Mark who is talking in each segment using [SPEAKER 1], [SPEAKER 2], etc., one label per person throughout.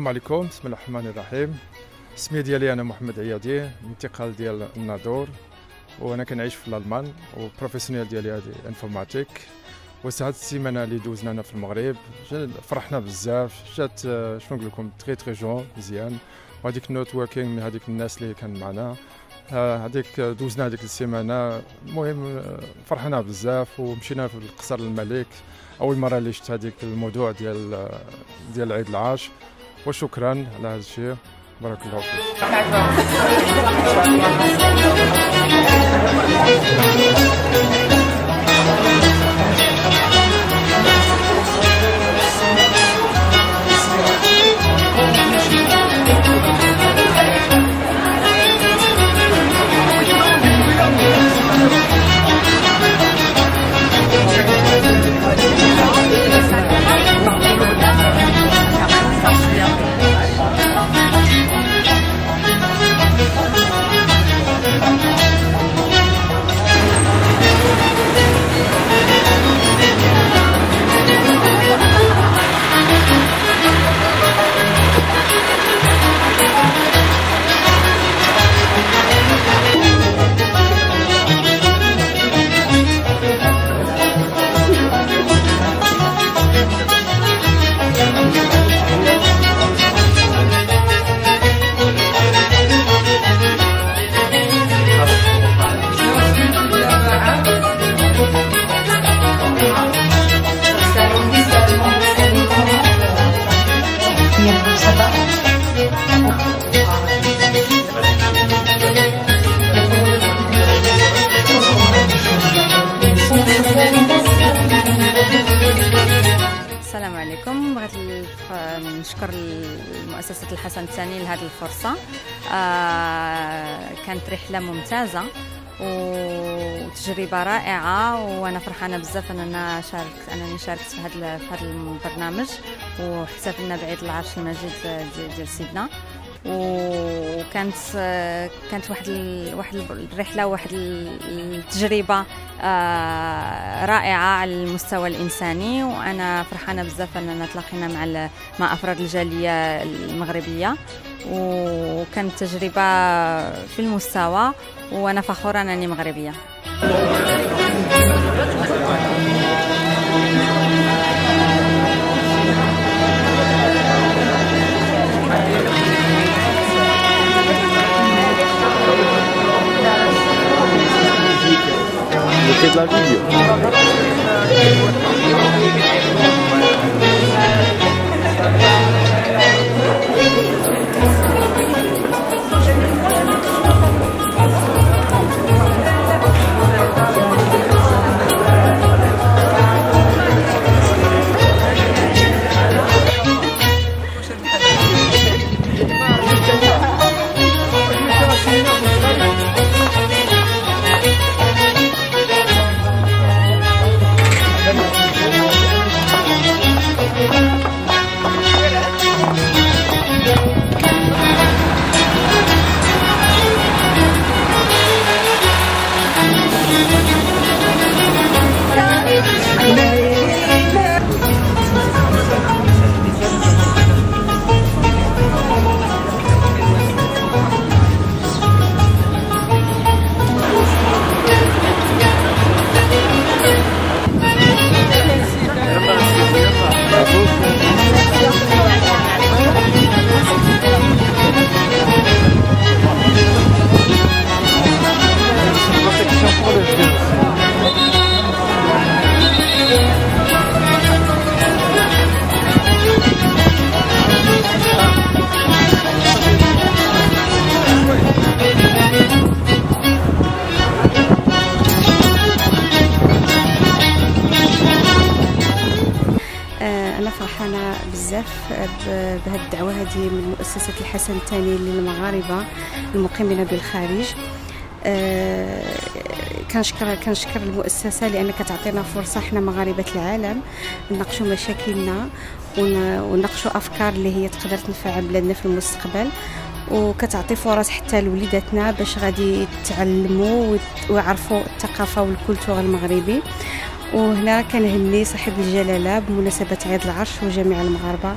[SPEAKER 1] السلام عليكم. بسم الله الرحمن الرحيم. اسمي ديالي انا محمد عيادي، انتقال ديال الناظور، وانا كنعيش في الالمان، وبروفيسيونيل ديالي هادي انفورماتيك. وهاد السيمانه اللي دوزنا هنا في المغرب فرحنا بزاف، جات شنو نقول لكم تري جون مزيان، وهذيك النوت وركينغ من هذيك الناس اللي كان معنا، هذيك دوزنا هذيك السيمانه. المهم فرحنا بزاف، ومشينا في القصر الملك اول مره اللي شفت هذيك الموضوع ديال عيد العاش. وشكرا على هذا الشيء، بارك الله فيك.
[SPEAKER 2] السلام عليكم. بغيت نشكر مؤسسة الحسن الثاني لهذه الفرصة. كانت رحلة ممتازة وتجربة رائعة، وأنا فرحانة بزاف أنني شاركت في هذا البرنامج، واحتفلنا بعيد العرش المجيد ديال سيدنا. وكانت واحد الرحله، واحد التجربه رائعه على المستوى الانساني، وانا فرحانه بزاف اننا تلاقينا مع افراد الجاليه المغربيه، وكانت تجربه في المستوى، وانا فخوره انني مغربيه.
[SPEAKER 3] C'est de la vidéo.
[SPEAKER 4] أنا فرحانة بزاف بهذه الدعوة هذه من مؤسسة الحسن الثاني للمغاربة المقيمين بالخارج. كنشكر المؤسسة لأن كتعطينا فرصة حنا مغاربة العالم نناقشوا مشاكلنا ونناقشوا أفكار اللي هي تقدر تنفع بلادنا في المستقبل، وكتعطي فرص حتى لوليداتنا باش غادي يتعلموا ويعرفوا الثقافة والكولتور المغربي. وهنا كنهني صاحب الجلالة بمناسبة عيد العرش وجميع المغاربة.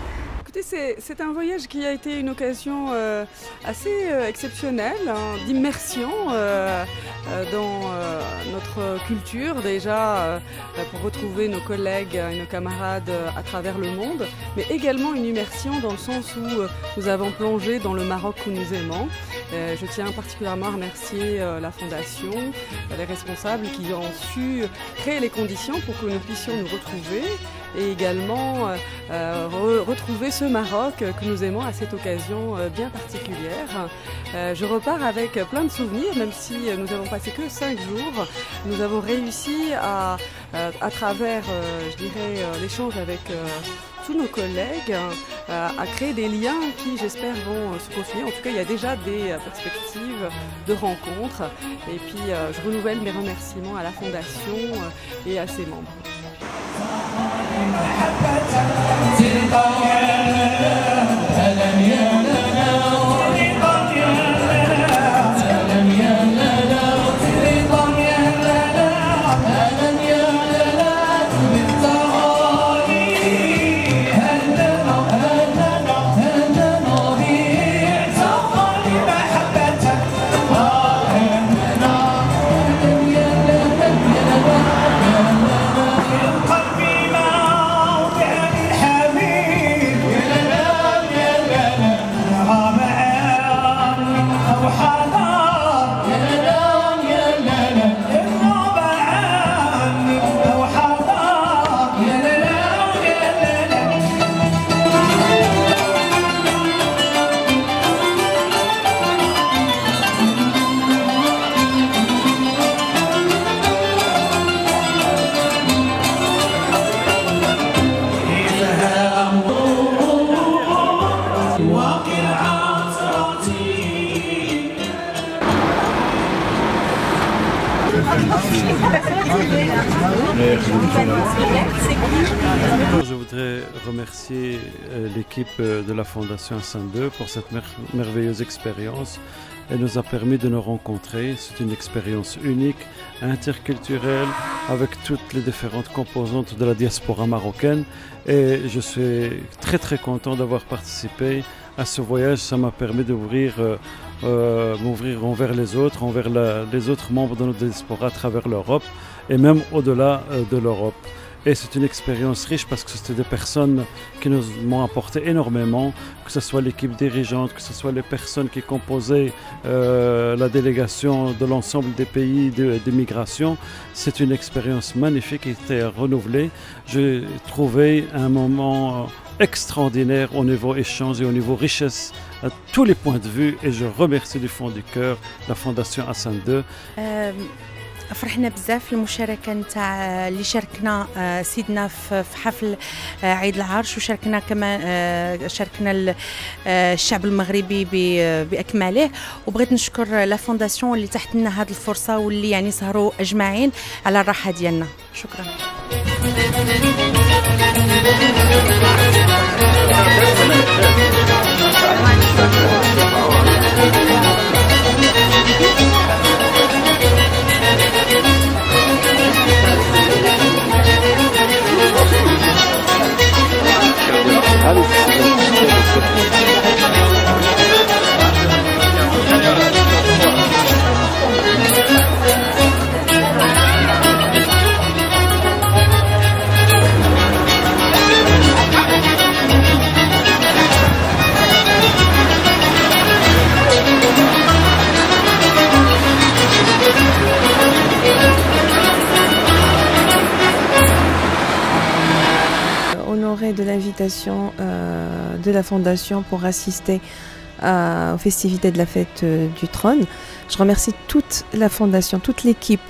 [SPEAKER 3] Écoutez, c'est un voyage qui a été une occasion assez exceptionnelle, hein, d'immersion dans notre culture déjà, pour retrouver nos collègues et nos camarades à travers le monde, mais également une immersion dans le sens où nous avons plongé dans le Maroc que nous aimons. Je tiens particulièrement à remercier la Fondation, les responsables qui ont su créer les conditions pour que nous puissions nous retrouver et également retrouver ce Maroc que nous aimons à cette occasion bien particulière. Je repars avec plein de souvenirs, même si nous avons passé que 5 jours. Nous avons réussi à travers, je dirais, l'échange avec tous nos collègues, à créer des liens qui, j'espère, vont se continuer. En tout cas, il y a déjà des perspectives de rencontres. Et puis, je renouvelle mes remerciements à la Fondation et à ses membres.
[SPEAKER 5] Je voudrais remercier l'équipe de la Fondation Hassan II pour cette merveilleuse expérience. Elle nous a permis de nous rencontrer. C'est une expérience unique, interculturelle, avec toutes les différentes composantes de la diaspora marocaine. Et je suis très très content d'avoir participé à ce voyage. Ça m'a permis m'ouvrir envers les autres, envers les autres membres de notre diaspora à travers l'Europe et même au-delà de l'Europe. Et c'est une expérience riche parce que c'était des personnes qui nous m'ont apporté énormément, que ce soit l'équipe dirigeante, que ce soit les personnes qui composaient la délégation de l'ensemble des pays d'immigration. C'est une expérience magnifique qui était renouvelée. J'ai trouvé un moment extraordinaire au niveau échange et au niveau richesse à tous les points de vue. Et je remercie du fond du cœur la Fondation Hassan II.
[SPEAKER 6] فرحنا بزاف في المشاركه نتاع اللي شاركنا سيدنا في حفل عيد العرش، وشاركنا كمان شاركنا الشعب المغربي باكمله. وبغيت نشكر لا فونداسيون اللي تحت لنا هذه الفرصه واللي يعني سهروا اجمعين على الراحه ديالنا. شكرا.
[SPEAKER 7] De l'invitation de la Fondation pour assister aux festivités de la fête du trône. Je remercie toute la Fondation, toute l'équipe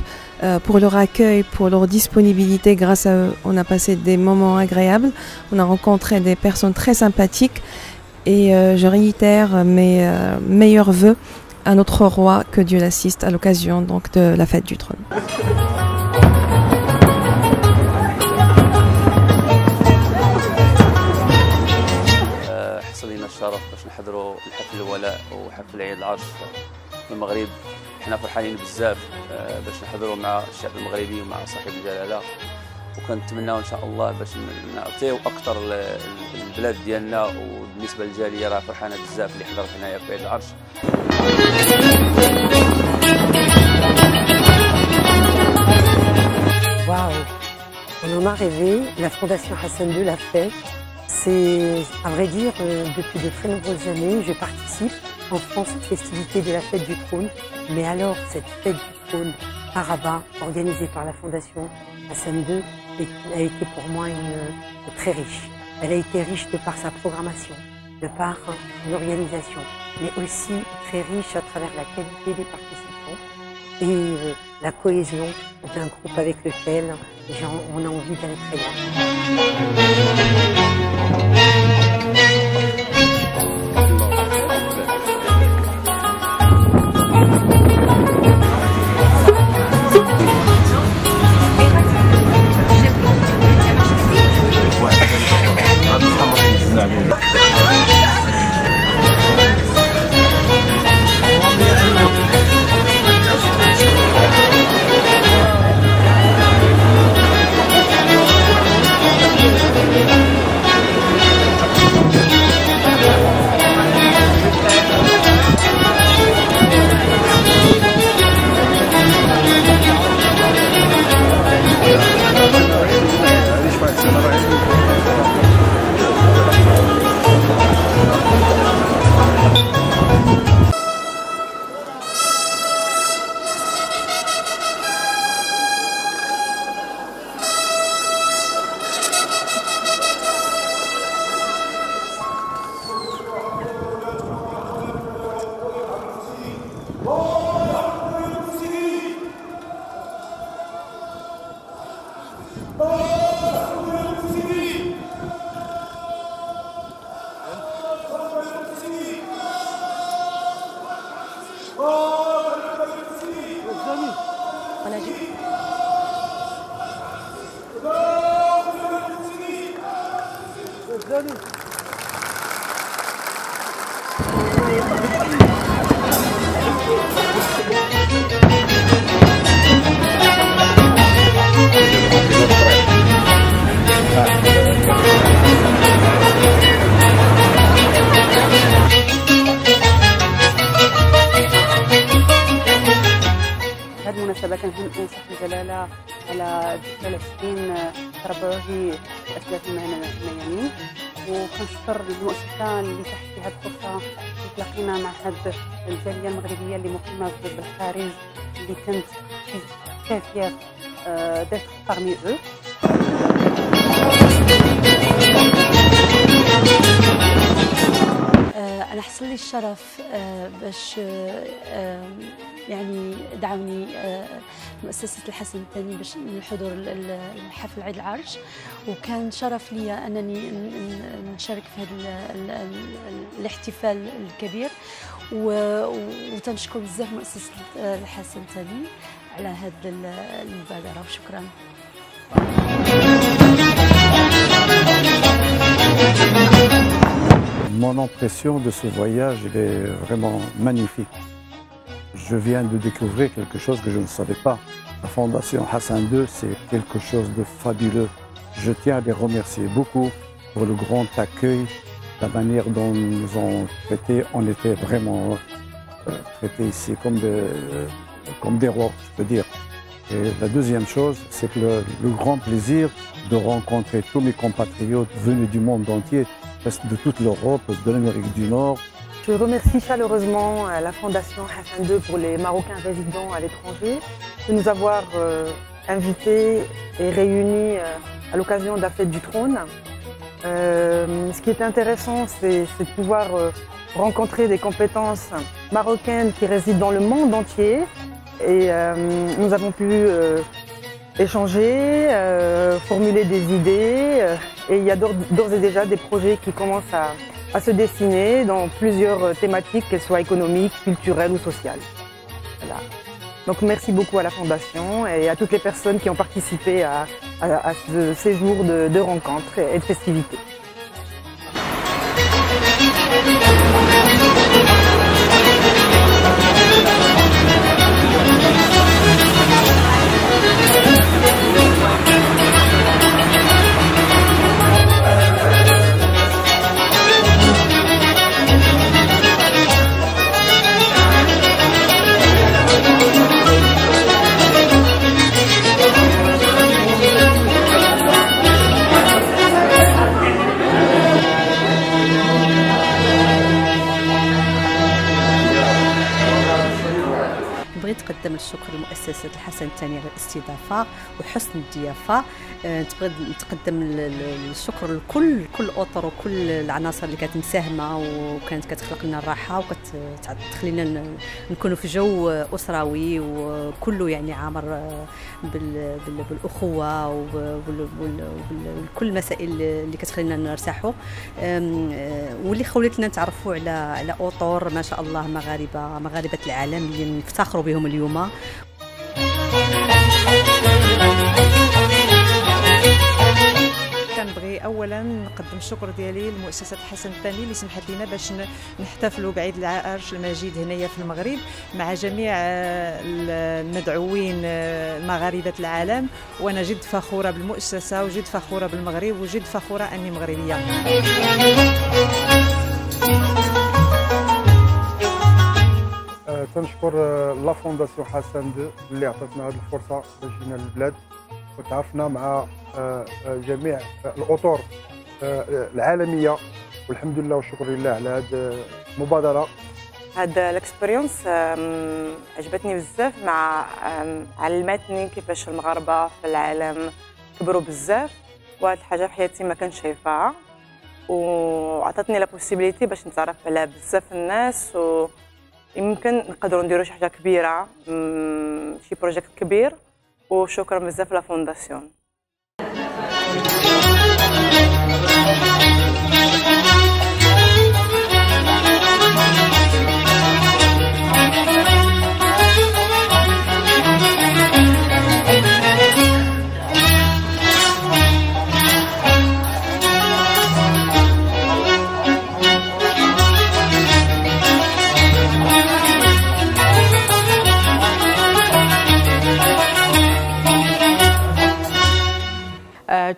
[SPEAKER 7] pour leur accueil, pour leur disponibilité. Grâce à eux, on a passé des moments agréables, on a rencontré des personnes très sympathiques et je réitère mes meilleurs vœux à notre roi, que Dieu l'assiste à l'occasion donc de la fête du trône.
[SPEAKER 8] الشرف باش نحضروا الحفل الولاء وحفل عيد العرش في المغرب. احنا فرحانين بزاف باش نحضروا مع الشعب المغربي ومع صاحب الجلاله. وكنتمناو ان شاء الله باش نعطيو اكثر البلاد ديالنا. وبالنسبه للجاليه راه فرحانه بزاف اللي حضرت هنايا في عيد العرش.
[SPEAKER 9] Waouh, on en a rêvé, la Fondation Hassan II l'a fait. C'est, à vrai dire, depuis de très nombreuses années, je participe en France aux festivités de la fête du trône. Mais alors, cette fête du trône à Rabat, organisée par la Fondation Hassan II, a été pour moi très riche. Elle a été riche de par sa programmation, de par l'organisation, mais aussi très riche à travers la qualité des participants et la cohésion d'un groupe avec lequel on a envie d'aller très loin.
[SPEAKER 10] هذه المناسبة كنهم صاحب الجلالة على ذكرى 20 تربعه أسلاف الميامين، وكنشكر المؤسسة اللي تحت فيها الفرصة تلاقينا مع هاد الجالية المغربية اللي مقيمة بالخارج اللي كانت كافية d'être parmi eux.
[SPEAKER 11] أنا حصل لي الشرف باش يعني دعوني مؤسسة الحسن الثاني باش الحضور الحفل عيد العرش، وكان شرف لي أنني نشارك في هذا الاحتفال الكبير، وتنشكر بزاف مؤسسة الحسن الثاني على هذه المبادرة، وشكرا.
[SPEAKER 12] Mon impression de ce voyage est vraiment magnifique. Je viens de découvrir quelque chose que je ne savais pas. La Fondation Hassan II, c'est quelque chose de fabuleux. Je tiens à les remercier beaucoup pour le grand accueil, la manière dont ils nous ont traités. On était vraiment traités ici comme des rois, je peux dire. Et la deuxième chose, c'est que le grand plaisir de rencontrer tous mes compatriotes venus du monde entier, de toute l'Europe, de l'Amérique du Nord.
[SPEAKER 9] Je remercie chaleureusement la Fondation Hassan II pour les Marocains résidant à l'étranger de nous avoir invités et réunis à l'occasion de la fête du trône. Ce qui est intéressant, c'est de pouvoir rencontrer des compétences marocaines qui résident dans le monde entier. Et nous avons pu échanger, formuler des idées, et il y a d'ores et déjà des projets qui commencent à se dessiner dans plusieurs thématiques, qu'elles soient économiques, culturelles ou sociales. Voilà. Donc merci beaucoup à la Fondation et à toutes les personnes qui ont participé à ce séjour de rencontres et de festivités.
[SPEAKER 13] الشكر لمؤسسة الحسن الثاني على الاستضافة وحسن الضيافة. نتقدم الشكر لكل الاطر وكل العناصر اللي كانت مساهمه وكانت كتخلق لنا الراحه وكتخلينا نكونوا في جو اسروي وكله يعني عامر بالاخوه وكل المسائل اللي كتخلينا نرتاحوا واللي خولت لنا نتعرفوا على اطر ما شاء الله مغاربه العالم اللي نفتخروا بهم اليوم.
[SPEAKER 14] كنبغي اولا نقدم الشكر ديالي لمؤسسه الحسن الثاني اللي سمحت لنا باش نحتفلوا بعيد العرش المجيد هنايا في المغرب مع جميع المدعوين مغاربه العالم، وانا جد فخوره بالمؤسسه وجد فخوره بالمغرب وجد فخوره اني مغربيه.
[SPEAKER 15] تنشكر لا فونداسيون حسن 2 اللي عطاتنا هذه الفرصه باش جينا للبلاد وتعرفنا مع جميع الاطر العالميه، والحمد لله والشكر لله على هذه المبادره.
[SPEAKER 9] هاد الاكسبيريونس عجبتني بزاف، علمتني كيفاش المغاربه في العالم كبروا بزاف، وهاد الحاجه في حياتي ما كنتش شايفاها، وعطاتني لا بوسيبيليتي باش نتعرف على بزاف الناس، ويمكن نقدروا نديروا شي حاجه كبيره، شي بروجيكت كبير. وشكرا بزاف لا فونداسيون.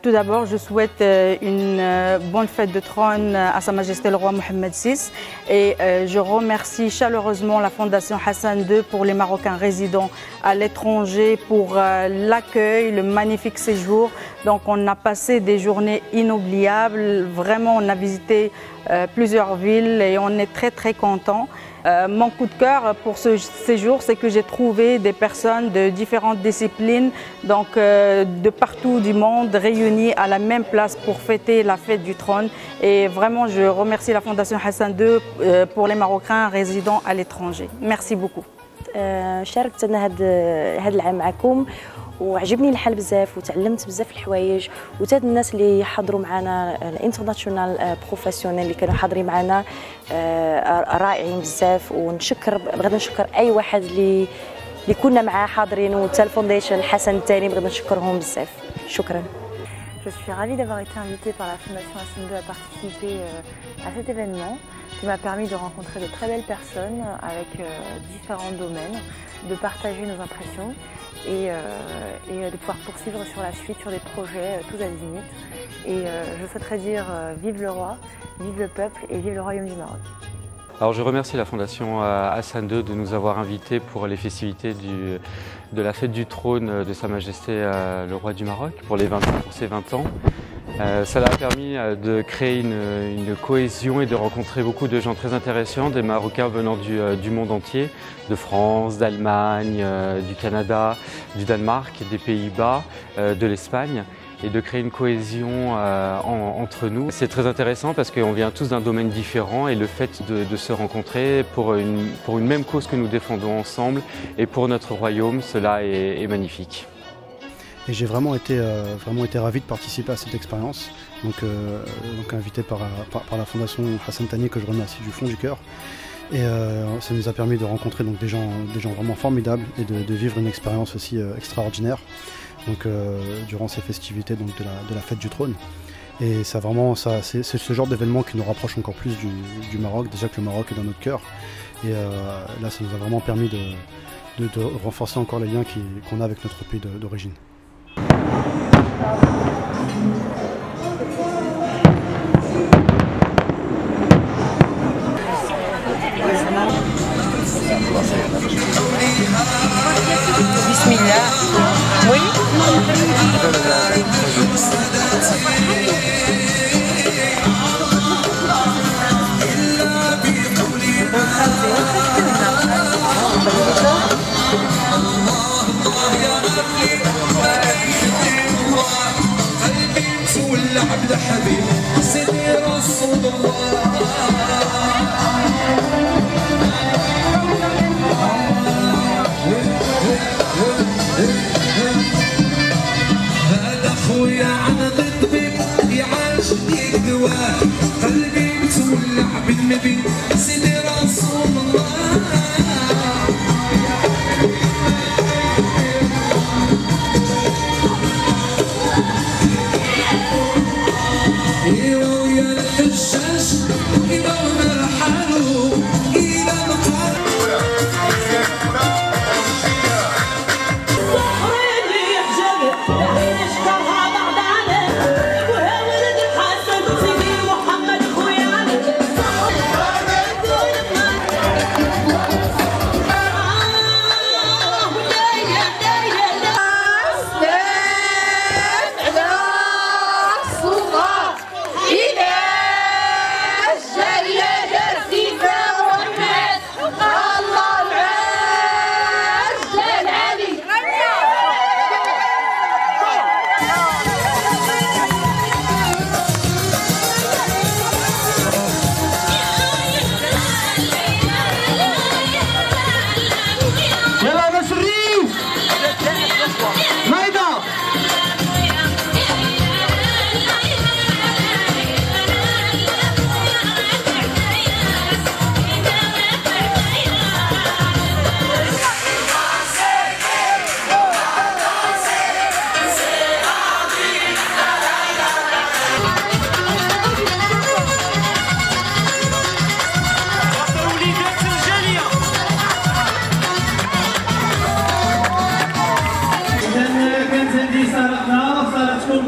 [SPEAKER 16] Tout d'abord, je souhaite une bonne fête de trône à Sa Majesté le Roi Mohammed VI et je remercie chaleureusement la Fondation Hassan II pour les Marocains résidant à l'étranger pour l'accueil, le magnifique séjour. Donc on a passé des journées inoubliables, vraiment on a visité plusieurs villes et on est très contents. Mon coup de cœur pour ce séjour, c'est que j'ai trouvé des personnes de différentes disciplines, donc de partout du monde, réunies à la même place pour fêter la fête du trône. Et vraiment, je remercie la Fondation Hassan II pour les Marocains résidant à l'étranger. Merci beaucoup.
[SPEAKER 17] شاركت انا هاد العام معكم وعجبني الحال بزاف وتعلمت بزاف الحوايج، وتاد الناس اللي حضروا معنا الانترناشونال بروفيسيونيل اللي كانوا حاضرين معنا رائعين بزاف. بغيت نشكر اي واحد اللي كنا معاه حاضرين، وتا الفونديشن حسن الثاني بغيت نشكرهم بزاف. شكرا.
[SPEAKER 18] Je suis ravie d'avoir été invitée par la Fondation Hassan II à participer à cet événement qui m'a permis de rencontrer de très belles personnes avec différents domaines, de partager nos impressions et de pouvoir poursuivre sur la suite sur des projets tous azimuts. Et je souhaiterais dire vive le roi, vive le peuple et vive le royaume du Maroc.
[SPEAKER 19] Alors je remercie la Fondation Hassan II de nous avoir invités pour les festivités de la fête du trône de Sa Majesté le roi du Maroc pour ses 20 ans. Ça a permis de créer une cohésion et de rencontrer beaucoup de gens très intéressants, des Marocains venant du monde entier, de France, d'Allemagne, du Canada, du Danemark, des Pays-Bas, de l'Espagne, et de créer une cohésion entre nous. C'est très intéressant parce qu'on vient tous d'un domaine différent et le fait de se rencontrer pour une même cause que nous défendons ensemble et pour notre royaume, cela est magnifique.
[SPEAKER 20] Et j'ai vraiment été ravi de participer à cette expérience, donc invité par la Fondation Hassan Thani, que je remercie du fond du cœur. Et ça nous a permis de rencontrer donc, des gens vraiment formidables et de vivre une expérience aussi extraordinaire donc, durant ces festivités donc, de la fête du trône. Et c'est ce genre d'événement qui nous rapproche encore plus du Maroc, déjà que le Maroc est dans notre cœur. Et là, ça nous a vraiment permis de renforcer encore les liens qu'on a avec notre pays d'origine.
[SPEAKER 17] Bismillah. Oui.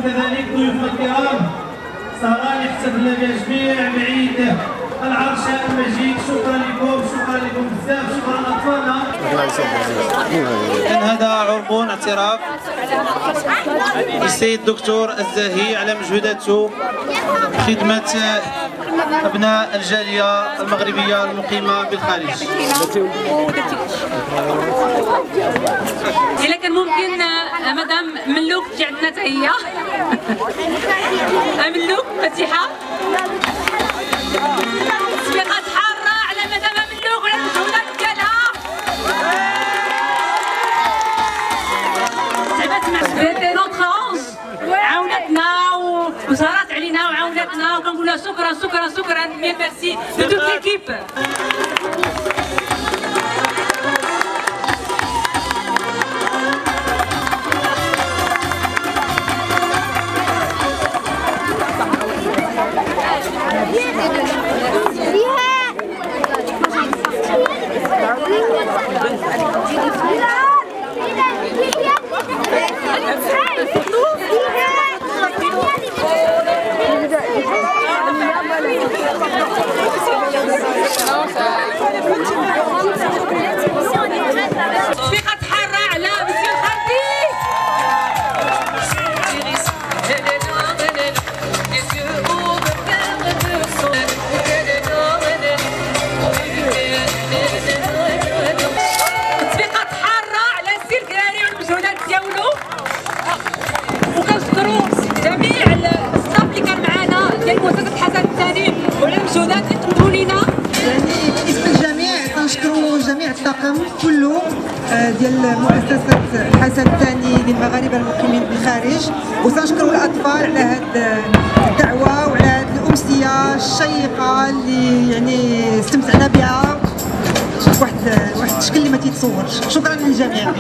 [SPEAKER 21] كذلك ضيوفنا الكرام سهران يحتفل بجميع بعيد العرش المجيد. شكرا لكم بزاف، شكرا اطفالنا.
[SPEAKER 22] كان هذا عربون اعتراف للسيد الدكتور الزاهي على مجهوداته خدمة أبناء الجالية المغربية المقيمة بالخارج.
[SPEAKER 23] إلا كان ممكن مدام ملوك تجي عندنا حتى هي. ملوك فتيحة. صفيقات حارة على مدام ملوك وعلى المجهودات ديالها. تعبات مع نوتخ عاونتنا وسهرات علينا وعاونتنا وكنقول لها شكرا شكرا شكرا ميل ميرسي دو توت ليكيب. صفيقات حارة على مسيو الخردي. صفيقات حارة على السير كراري والمجهودات ديالو، وكنشكروا جميع الستاف اللي كان معنا ديال مؤسسة حسن الثاني وعلى المجهودات اللي قدموا لنا.
[SPEAKER 24] يعني باسم الجميع كنشكروا جميع الطاقم كله ديال مؤسسة الحسن الثاني للمغاربة المقيمين بالخارج، وسنشكروا الأطفال على هذه الدعوة وعلى هذه الأمسية الشيقة اللي يعني استمتعنا بها بواحد الشكل اللي ما تيتصورش. شكرا للجميع.